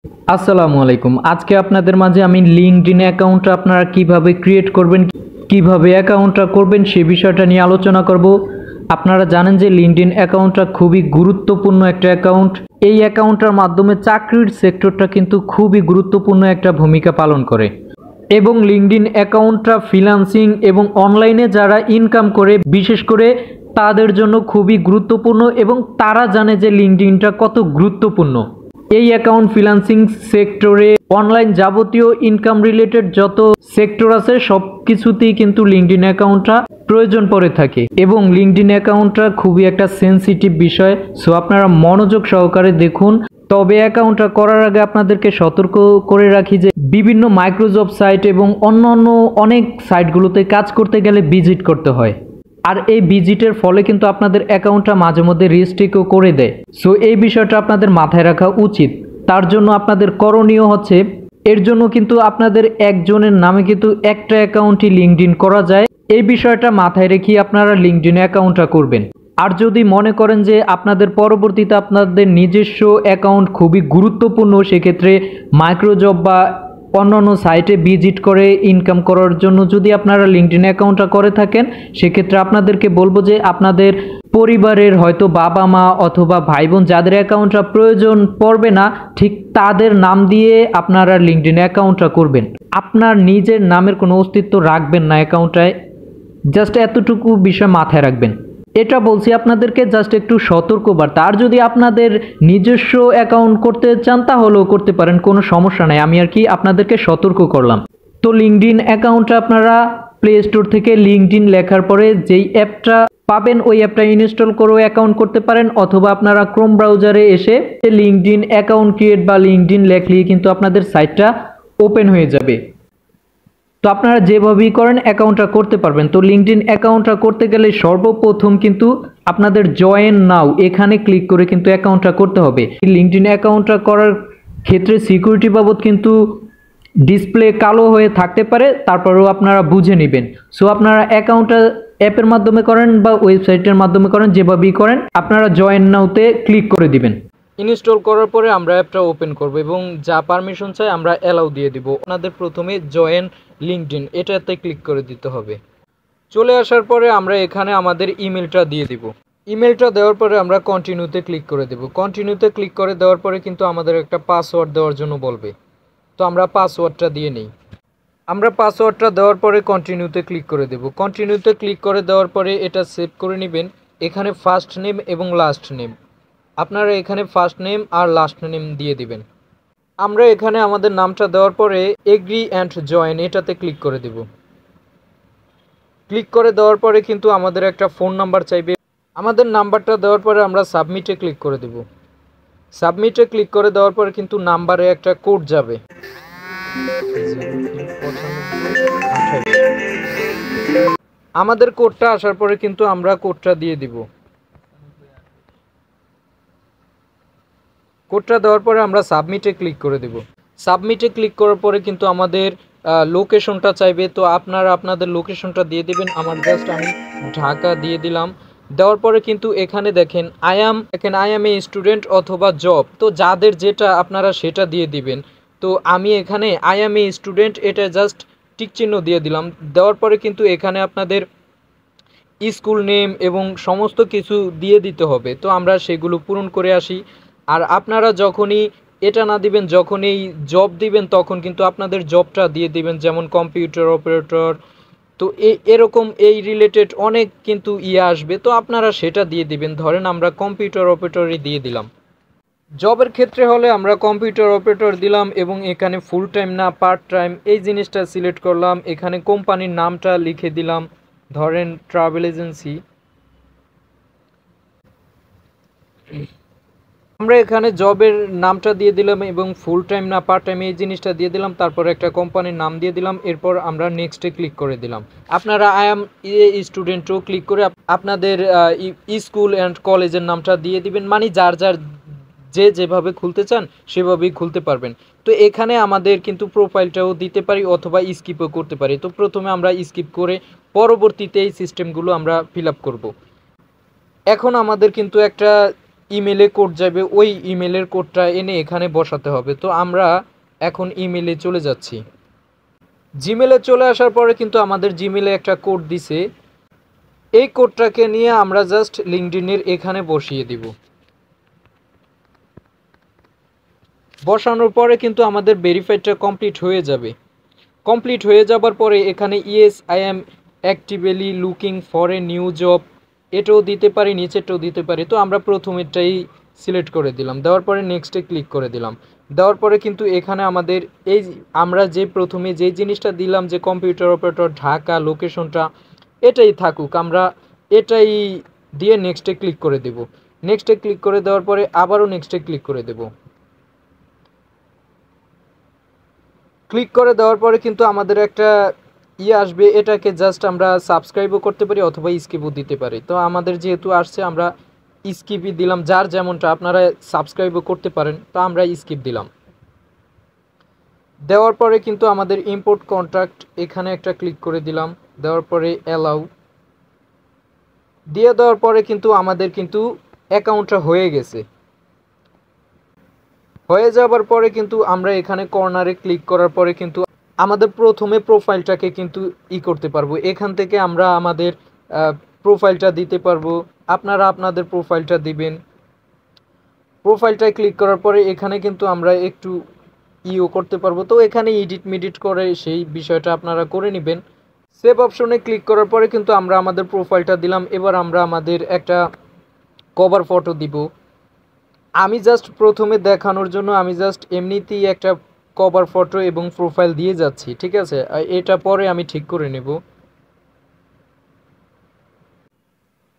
আসসালামু আলাইকুম। আজকে আপনাদের মাঝে আমি লিঙ্কডইন অ্যাকাউন্টটা আপনারা কিভাবে ক্রিয়েট করবেন, কিভাবে অ্যাকাউন্টটা করবেন সে বিষয়টা নিয়ে আলোচনা করব। আপনারা জানেন যে লিঙ্কডইন অ্যাকাউন্টটা খুবই গুরুত্বপূর্ণ একটা অ্যাকাউন্ট। এই অ্যাকাউন্টটার মাধ্যমে চাকরির সেক্টরটা কিন্তু খুবই গুরুত্বপূর্ণ একটা ভূমিকা পালন করে এবং লিঙ্কডইন অ্যাকাউন্টটা ফ্রিল্যান্সিং এবং অনলাইনে যারা ইনকাম করে বিশেষ করে তাদের জন্য খুবই গুরুত্বপূর্ণ এবং তারা জানে যে লিঙ্কডইনটা কত গুরুত্বপূর্ণ। এই অ্যাকাউন্ট ফ্রিল্যান্সিং সেক্টরে অনলাইন যাবতীয় ইনকাম রিলেটেড যত সেক্টর আছে সব কিছুতেই কিন্তু লিঙ্কডইন অ্যাকাউন্টটা প্রয়োজন পড়ে থাকে এবং লিঙ্কডইন অ্যাকাউন্টটা খুবই একটা সেন্সিটিভ বিষয়। সো আপনারা মনোযোগ সহকারে দেখুন। তবে অ্যাকাউন্টটা করার আগে আপনাদেরকে সতর্ক করে রাখি যে বিভিন্ন মাইক্রোজব সাইট এবং অন্যান্য অনেক সাইটগুলোতে কাজ করতে গেলে ভিজিট করতে হয়, আর এই ভিজিটের ফলে কিন্তু আপনাদের অ্যাকাউন্টটা মাঝে মধ্যে রেস্ট্রিক্টও করে দেয়। সো এই বিষয়টা আপনাদের মাথায় রাখা উচিত। তার জন্য আপনাদের করণীয় হচ্ছে, এর জন্য কিন্তু আপনাদের একজনের নামে কিন্তু একটা অ্যাকাউন্টই লিঙ্কডইন করা যায়। এই বিষয়টা মাথায় রেখে আপনারা লিঙ্কডইন অ্যাকাউন্টটা করবেন। আর যদি মনে করেন যে আপনাদের পরবর্তীতে আপনাদের নিজস্ব অ্যাকাউন্ট খুবই গুরুত্বপূর্ণ, সেক্ষেত্রে মাইক্রোজব বা অন্যান্য সাইটে ভিজিট করে ইনকাম করার জন্য যদি আপনারা লিঙ্কডইন অ্যাকাউন্টটা করে থাকেন, সেক্ষেত্রে আপনাদেরকে বলবো যে আপনাদের পরিবারের হয়তো বাবা মা অথবা ভাই বোন যাদের অ্যাকাউন্টটা প্রয়োজন পড়বে না, ঠিক তাদের নাম দিয়ে আপনারা লিঙ্কডইন অ্যাকাউন্টটা করবেন। আপনার নিজের নামের কোনো অস্তিত্ব রাখবেন না অ্যাকাউন্টটায়, জাস্ট এতটুকু বিষয় মাথায় রাখবেন। এটা বলছি আপনাদেরকে জাস্ট একটু সতর্কবার্তা। আর যদি আপনাদের নিজস্ব অ্যাকাউন্ট করতে চান তাহলেও করতে পারেন, কোনো সমস্যা নাই। আমি আর কি আপনাদেরকে সতর্ক করলাম। তো লিঙ্কডইন অ্যাকাউন্টটা আপনারা প্লে স্টোর থেকে লিঙ্কডইন লেখার পরে যেই অ্যাপটা পাবেন ওই অ্যাপটা ইনস্টল করে অ্যাকাউন্ট করতে পারেন, অথবা আপনারা ক্রোম ব্রাউজারে এসে লিঙ্কডইন অ্যাকাউন্ট ক্রিয়েট বা লিঙ্কডইন লেখলেই কিন্তু আপনাদের সাইটটা ওপেন হয়ে যাবে। তো আপনারা যেভাবেই করেন অ্যাকাউন্টটা করতে পারবেন। তো লিঙ্কডইন অ্যাকাউন্টটা করতে গেলে সর্বপ্রথম কিন্তু আপনাদের জয়েন নাও এখানে ক্লিক করে কিন্তু অ্যাকাউন্টটা করতে হবে। লিঙ্কডইন অ্যাকাউন্টটা করার ক্ষেত্রে সিকিউরিটি বাবদ কিন্তু ডিসপ্লে কালো হয়ে থাকতে পারে, তারপরেও আপনারা বুঝে নেবেন। সো আপনারা অ্যাকাউন্টটা অ্যাপের মাধ্যমে করেন বা ওয়েবসাইটের মাধ্যমে করেন, যেভাবেই করেন আপনারা জয়েন নাওতে ক্লিক করে দিবেন। ইনস্টল করার পরে আমরা অ্যাপটা ওপেন করব এবং যা পারমিশন চাই আমরা অ্যালাউ দিয়ে দিব। আপনাদের প্রথমে জয়েন লিঙ্কডইন এটাতে ক্লিক করে দিতে হবে। চলে আসার পরে আমরা এখানে আমাদের ইমেলটা দিয়ে দিব। ইমেলটা দেওয়ার পরে আমরা কন্টিনিউতে ক্লিক করে দেব। কন্টিনিউতে ক্লিক করে দেওয়ার পরে কিন্তু আমাদের একটা পাসওয়ার্ড দেওয়ার জন্য বলবে, তো আমরা পাসওয়ার্ডটা দিয়ে নিই। আমরা পাসওয়ার্ডটা দেওয়ার পরে কন্টিনিউতে ক্লিক করে দেব। কন্টিনিউতে ক্লিক করে দেওয়ার পরে এটা সেভ করে নেবেন। এখানে ফার্স্ট নেম এবং লাস্ট নেম, আপনারা এখানে ফার্স্ট নেম আর লাস্ট নেম দিয়ে দিবেন। আমরা এখানে আমাদের নামটা দেওয়ার পরে এগ্রি অ্যান্ড জয়েন এটাতে ক্লিক করে দেব। ক্লিক করে দেওয়ার পরে কিন্তু আমাদের একটা ফোন নাম্বার চাইবে। আমাদের নাম্বারটা দেওয়ার পরে আমরা সাবমিটে ক্লিক করে দেব। সাবমিটে ক্লিক করে দেওয়ার পরে কিন্তু নাম্বারে একটা কোড যাবে। আমাদের কোডটা আসার পরে কিন্তু আমরা কোডটা দিয়ে দিব। কোডটা দেওয়ার পরে আমরা সাবমিটে ক্লিক করে দেব। সাবমিটে ক্লিক করার পরে কিন্তু আমাদের লোকেশনটা চাইবে, তো আপনারা আপনাদের লোকেশনটা দিয়ে দিবেন। আমার জাস্ট আমি ঢাকা দিয়ে দিলাম। দেওয়ার পরে কিন্তু এখানে দেখেন আই অ্যাম এ স্টুডেন্ট অথবা জব, তো যাদের যেটা আপনারা সেটা দিয়ে দিবেন। তো আমি এখানে আই অ্যাম এ স্টুডেন্ট এটা জাস্ট টিক চিহ্ন দিয়ে দিলাম। দেওয়ার পরে কিন্তু এখানে আপনাদের স্কুল নেম এবং সমস্ত কিছু দিয়ে দিতে হবে, তো আমরা সেগুলো পূরণ করে আসি। আর আপনারা যখনই এটা না দিবেন, যখন এই জব দিবেন তখন কিন্তু আপনাদের জবটা দিয়ে দিবেন, যেমন কম্পিউটার অপারেটর, তো এরকম এই রিলেটেড অনেক কিন্তু আসবে, তো আপনারা সেটা দিয়ে দিবেন। ধরেন আমরা কম্পিউটার অপারেটরই দিয়ে দিলাম। জবের ক্ষেত্রে হলে আমরা কম্পিউটার অপারেটর দিলাম এবং এখানে ফুল টাইম না পার্ট টাইম এই জিনিসটা সিলেক্ট করলাম। এখানে কোম্পানির নামটা লিখে দিলাম, ধরেন ট্রাভেল এজেন্সি। আমরা এখানে জবের নামটা দিয়ে দিলাম এবং ফুল টাইম না পার্ট টাইম এই জিনিসটা দিয়ে দিলাম। তারপর একটা কোম্পানির নাম দিয়ে দিলাম। এরপর আমরা নেক্সটে ক্লিক করে দিলাম। আপনারা আই অ্যাম এ স্টুডেন্টও ক্লিক করে আপনাদের স্কুল অ্যান্ড কলেজের নামটা দিয়ে দিবেন, মানে যার যার যেভাবে খুলতে চান সেভাবেই খুলতে পারবেন। তো এখানে আমাদের কিন্তু প্রোফাইলটাও দিতে পারি অথবা স্কিপও করতে পারি। তো প্রথমে আমরা স্কিপ করে পরবর্তীতে এই সিস্টেমগুলো আমরা ফিল আপ করব। এখন আমাদের কিন্তু একটা ইমেলে কোড যাবে, ওই ইমেলের কোডটা এনে এখানে বসাতে হবে। তো আমরা এখন ইমেলে চলে যাচ্ছি। জিমেলে চলে আসার পরে কিন্তু আমাদের জিমেলে একটা কোড দিছে, এই কোডটাকে নিয়ে আমরা জাস্ট লিঙ্কডইনের এখানে বসিয়ে দিব। বসানোর পরে কিন্তু আমাদের ভেরিফাইডটা কমপ্লিট হয়ে যাবে। কমপ্লিট হয়ে যাবার পরে এখানে yes I am actively looking for a new job, এটাও দিতে পারি, নিচেরটাও দিতে পারি। তো আমরা প্রথমেরটাই সিলেক্ট করে দিলাম, দেওয়ার পরে নেক্সটে ক্লিক করে দিলাম। দেওয়ার পরে কিন্তু এখানে আমাদের এই আমরা যে প্রথমে যে জিনিসটা দিলাম যে কম্পিউটার অপারেটর ঢাকা লোকেশনটা, এটাই থাকুক, আমরা এটাই দিয়ে নেক্সটে ক্লিক করে দেব। নেক্সটে ক্লিক করে দেওয়ার পরে আবারও নেক্সটে ক্লিক করে দেব। ক্লিক করে দেওয়ার পরে কিন্তু আমাদের একটা আসবে, এটাকে জাস্ট আমরা সাবস্ক্রাইবও করতে পারি অথবা স্কিপও দিতে পারি। তো আমাদের যেহেতু আসছে আমরা স্কিপই দিলাম, যার যেমনটা, আপনারা সাবস্ক্রাইবও করতে পারেন। তো আমরা স্কিপ দিলাম। দেওয়ার পরে কিন্তু আমাদের ইম্পোর্ট কন্ট্রাক্ট এখানে একটা ক্লিক করে দিলাম, দেওয়ার পরে অ্যালাউ দিয়ে দেওয়ার পরে কিন্তু আমাদের কিন্তু অ্যাকাউন্টটা হয়ে গেছে। হয়ে যাবার পরে কিন্তু আমরা এখানে কর্নারে ক্লিক করার পরে কিন্তু আমাদের প্রথমে প্রোফাইলটাকে কিন্তু করতে পারবো। এখান থেকে আমরা আমাদের প্রোফাইলটা দিতে পারবো, আপনারা আপনাদের প্রোফাইলটা দিবেন। প্রোফাইলটায় ক্লিক করার পরে এখানে কিন্তু আমরা একটু করতে পারবো। তো এখানে এডিট মিডিট করে সেই বিষয়টা আপনারা করে নেবেন। সেভ অপশনে ক্লিক করার পরে কিন্তু আমরা আমাদের প্রোফাইলটা দিলাম। এবার আমরা আমাদের একটা কভার ফটো দিব। আমি জাস্ট প্রথমে দেখানোর জন্য আমি জাস্ট এমনিতেই একটা কভার ফটো এবং প্রোফাইল দিয়ে যাচ্ছি, ঠিক আছে? এটা পরে আমি ঠিক করে নেব।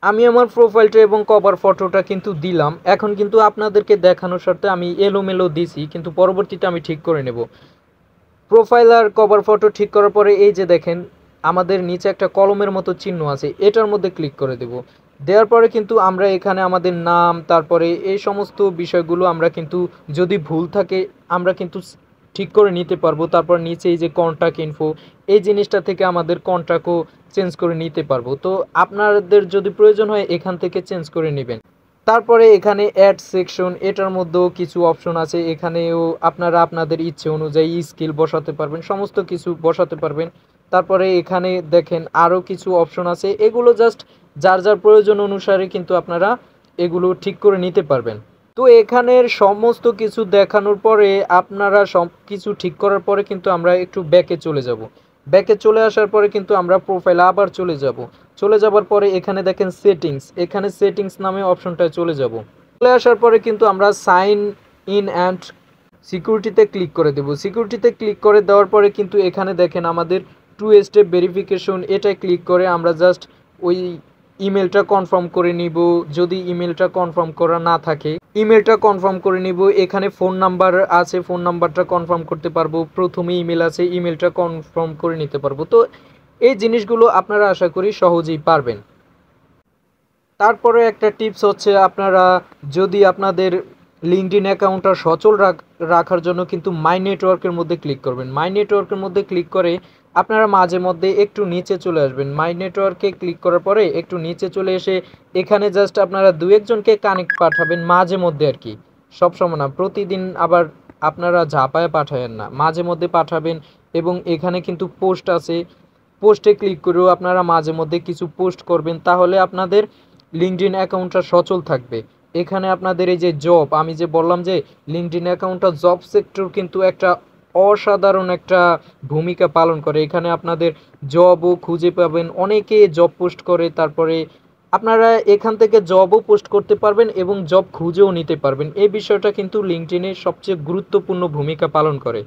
আমি আমার প্রোফাইলটা এবং কভার ফটোটা কিন্তু দিলাম। এখন কিন্তু আপনাদেরকে দেখানোর স্বার্থে আমি এলোমেলো দিছি, কিন্তু পরবর্তীতে আমি ঠিক করে নেব। প্রোফাইল আর কভার ফটো ঠিক করার পরে এই যে দেখেন আমাদের নিচে একটা কলমের মতো চিহ্ন আছে, এটার মধ্যে ক্লিক করে দেব। দেওয়ার পরে কিন্তু আমরা এখানে আমাদের নাম, তারপরে এই সমস্ত বিষয়গুলো আমরা কিন্তু যদি ভুল থাকে আমরা কিন্তু ঠিক করে নিতে পারবো। তারপর নিচে এই যে কন্ট্যাক্ট ইনফো, এই জিনিসটা থেকে আমাদের কন্ট্যাক্টও চেঞ্জ করে নিতে পারবো। তো আপনাদের যদি প্রয়োজন হয় এখান থেকে চেঞ্জ করে নেবেন। তারপরে এখানে অ্যাড সেকশন, এটার মধ্যেও কিছু অপশন আছে, এখানেও আপনারা আপনাদের ইচ্ছে অনুযায়ী স্কিল বসাতে পারবেন, সমস্ত কিছু বসাতে পারবেন। তারপরে এখানে দেখেন আরও কিছু অপশন আছে, এগুলো জাস্ট যার যার প্রয়োজন অনুসারে কিন্তু আপনারা এগুলো ঠিক করে নিতে পারবেন। তো এখানের সমস্ত কিছু দেখানোর পরে আপনারা সব কিছু ঠিক করার পরে কিন্তু আমরা একটু ব্যাকে চলে যাব। ব্যাকে চলে আসার পরে কিন্তু আমরা প্রোফাইলে আবার চলে যাব। চলে যাবার পরে এখানে দেখেন সেটিংস, এখানে সেটিংস নামে অপশনটায় চলে যাব। চলে আসার পরে কিন্তু আমরা সাইন ইন অ্যান্ড সিকিউরিটিতে ক্লিক করে দেব। সিকিউরিটিতে ক্লিক করে দেওয়ার পরে কিন্তু এখানে দেখেন আমাদের 2 স্টেপ ভেরিফিকেশন, এটাই ক্লিক করে আমরা জাস্ট ওই ইমেলটা কনফার্ম করে নিব। যদি ইমেলটা কনফার্ম করা না থাকে ইমেলটা কনফার্ম করে নিব। এখানে ফোন নাম্বার আছে, ফোন নাম্বারটা কনফার্ম করতে পারবো। প্রথমে ইমেল আছে, ইমেলটা কনফার্ম করে নিতে পারবো। তো এই জিনিসগুলো আপনারা আশা করি সহজেই পারবেন। তারপরে একটা টিপস হচ্ছে, আপনারা যদি আপনাদের লিঙ্কডইন অ্যাকাউন্টটা সচল রাখার জন্য কিন্তু মাই নেটওয়ার্কের মধ্যে ক্লিক করবেন। মাই নেটওয়ার্কের মধ্যে ক্লিক করে আপনারা মাঝে মধ্যে একটু নিচে চলে আসবেন। মাই নেটওয়ার্কে ক্লিক করার পরে একটু নিচে চলে এসে এখানে জাস্ট আপনারা 2-1জনকে কানেক্ট পাঠাবেন মাঝে মধ্যে আর কি, সবসময় না, প্রতিদিন আবার আপনারা ঝাঁপায় পাঠাবেন না, মাঝে মধ্যে পাঠাবেন। এবং এখানে কিন্তু পোস্ট আছে, পোস্টে ক্লিক করেও আপনারা মাঝে মধ্যে কিছু পোস্ট করবেন, তাহলে আপনাদের লিঙ্কডইন অ্যাকাউন্টটা সচল থাকবে। এখানে আপনাদের এই যে জব, আমি যে বললাম যে লিঙ্কডইন অ্যাকাউন্টটা জব সেক্টর কিন্তু একটা অসাধারণ একটা ভূমিকা পালন করে। এখানে আপনাদের জবও খুঁজে পাবেন, অনেকে জব পোস্ট করে, তারপরে আপনারা এখান থেকে জবও পোস্ট করতে পারবেন এবং জব খুঁজেও নিতে পারবেন। এই বিষয়টা কিন্তু লিঙ্কডইনের সবচেয়ে গুরুত্বপূর্ণ ভূমিকা পালন করে।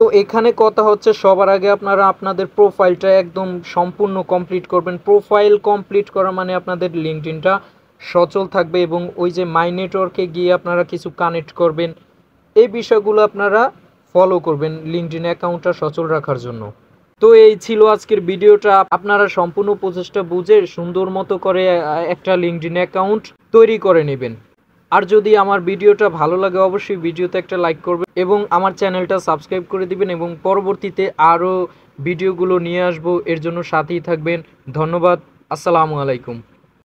তো এখানে কথা হচ্ছে সবার আগে আপনারা আপনাদের প্রোফাইলটা একদম সম্পূর্ণ কমপ্লিট করবেন। প্রোফাইল কমপ্লিট করা মানে আপনাদের লিঙ্কডইনটা সচল থাকবে এবং ওই যে মাই নেটওয়ার্কে গিয়ে আপনারা কিছু কানেক্ট করবেন, এই বিষয়গুলো আপনারা ফলো করবেন লিঙ্কডইন অ্যাকাউন্টটা সচল রাখার জন্য। তো এই ছিল আজকের ভিডিওটা। আপনারা সম্পূর্ণ প্রচেষ্টা বুঝে সুন্দর মতো করে একটা লিঙ্কডইন অ্যাকাউন্ট তৈরি করে নেবেন। আর যদি আমার ভিডিওটা ভালো লাগে অবশ্যই ভিডিওতে একটা লাইক করবেন এবং আমার চ্যানেলটা সাবস্ক্রাইব করে দিবেন এবং পরবর্তীতে আরও ভিডিওগুলো নিয়ে আসবো, এর জন্য সাথেই থাকবেন। ধন্যবাদ। আসসালামু আলাইকুম।